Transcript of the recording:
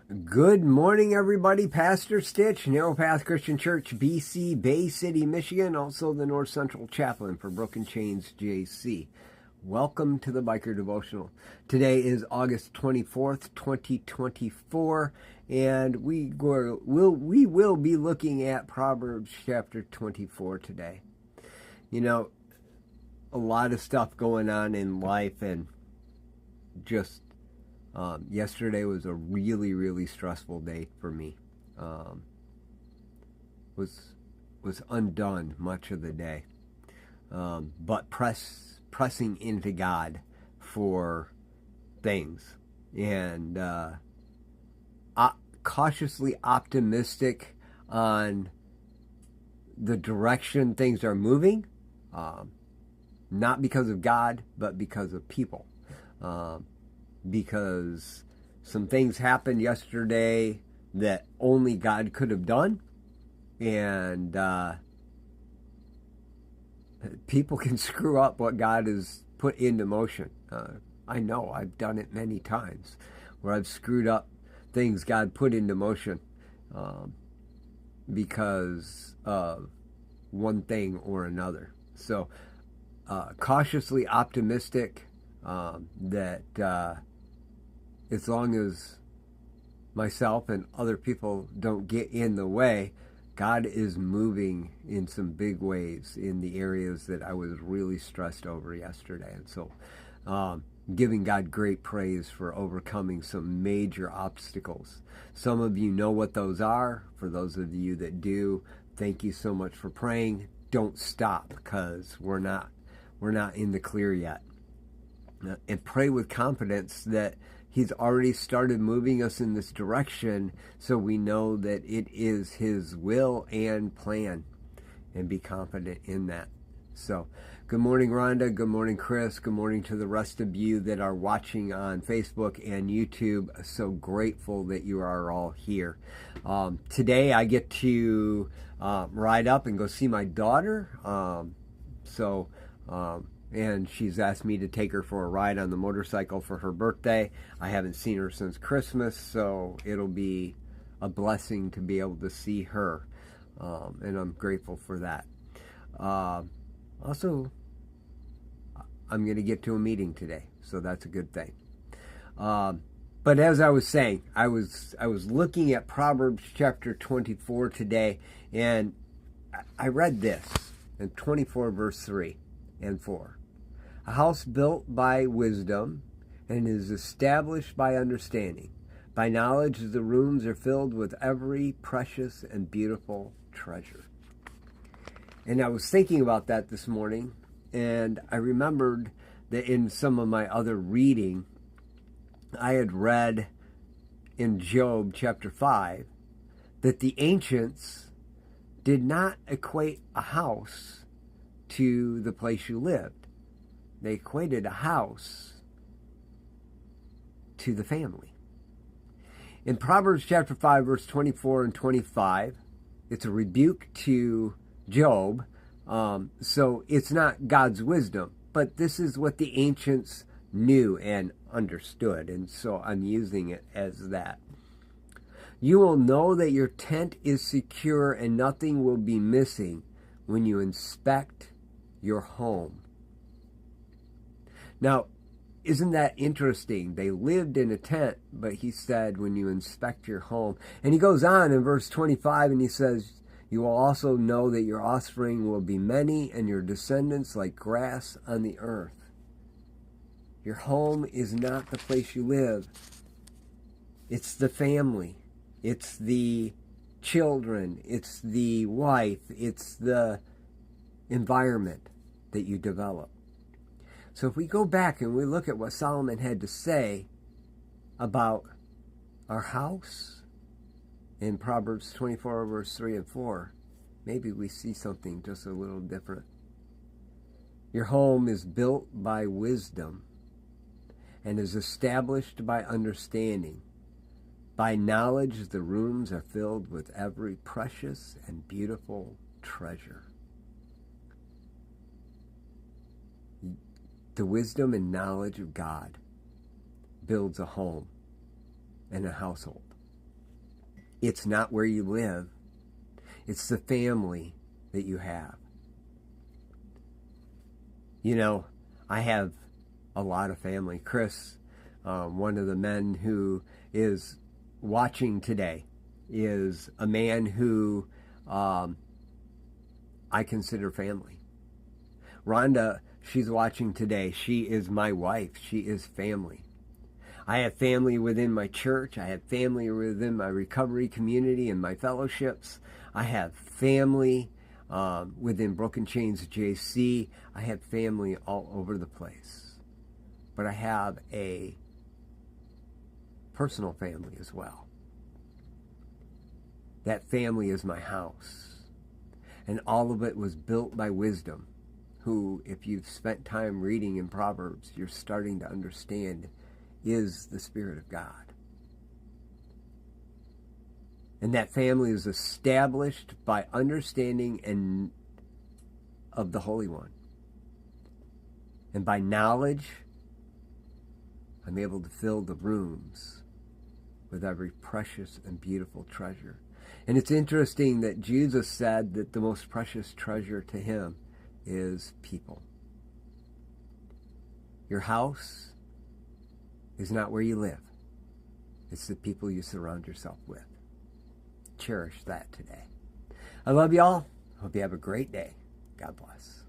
Good morning, everybody. Pastor Stitch, Narrow Path Christian Church, BC, Bay City, Michigan, also the North Central Chaplain for Broken Chains JC. Welcome to the Biker Devotional. Today is August 24th, 2024, and we will be looking at Proverbs chapter 24 today. You know, a lot of stuff going on in life, and just yesterday was a really stressful day for me. Was undone much of the day, but pressing into God for things, and cautiously optimistic on the direction things are moving, not because of God, but because of people. Because some things happened yesterday that only God could have done, and people can screw up what God has put into motion. I know I've done it many times where I've screwed up things God put into motion because of one thing or another. So cautiously optimistic that as long as myself and other people don't get in the way, God is moving in some big ways in the areas that I was really stressed over yesterday. And so giving God great praise for overcoming some major obstacles. Some of you know what those are. For those of you that do, thank you so much for praying. Don't stop, because we're not in the clear yet. And pray with confidence that He's already started moving us in this direction, so we know that it is His will and plan, and be confident in that. So, good morning, Rhonda. Good morning, Chris. Good morning to the rest of you that are watching on Facebook and YouTube. So grateful that you are all here. Today I get to ride up and go see my daughter. And she's asked me to take her for a ride on the motorcycle for her birthday. I haven't seen her since Christmas, so it'll be a blessing to be able to see her, and I'm grateful for that. Also, I'm going to get to a meeting today, so that's a good thing. But as I was saying, I was looking at Proverbs chapter 24 today, and I read this in 24 verse 3 and 4. A house built by wisdom and is established by understanding. By knowledge the rooms are filled with every precious and beautiful treasure. And I was thinking about that this morning, and I remembered that in some of my other reading, I had read in Job chapter 5 that the ancients did not equate a house to the place you lived. They equated a house to the family. In Proverbs chapter 5, verse 24 and 25, it's a rebuke to Job. So it's not God's wisdom, but this is what the ancients knew and understood, and so I'm using it as that. You will know that your tent is secure and nothing will be missing when you inspect your home. Now, isn't that interesting? They lived in a tent, but he said, when you inspect your home. And he goes on in verse 25 and he says, you will also know that your offspring will be many and your descendants like grass on the earth. Your home is not the place you live. It's the family. It's the children. It's the wife. It's the environment that you develop. So if we go back and we look at what Solomon had to say about our house in Proverbs 24, verse 3 and 4, maybe we see something just a little different. Your home is built by wisdom and is established by understanding. By knowledge, the rooms are filled with every precious and beautiful treasure. The wisdom and knowledge of God builds a home and a household. It's not where you live. It's the family that you have. You know, I have a lot of family. Chris, one of the men who is watching today, is a man who I consider family. Rhonda, she's watching today. She is my wife. She is family. I have family within my church. I have family within my recovery community and my fellowships. I have family within Broken Chains JC. I have family all over the place. But I have a personal family as well. That family is my house. And all of it was built by wisdom, who, if you've spent time reading in Proverbs, you're starting to understand is the Spirit of God. And that family is established by understanding and of the Holy One. And by knowledge, I'm able to fill the rooms with every precious and beautiful treasure. And it's interesting that Jesus said that the most precious treasure to him is people. Your house is not where you live. It's the people you surround yourself with. Cherish that today. I love y'all. Hope you have a great day. God bless.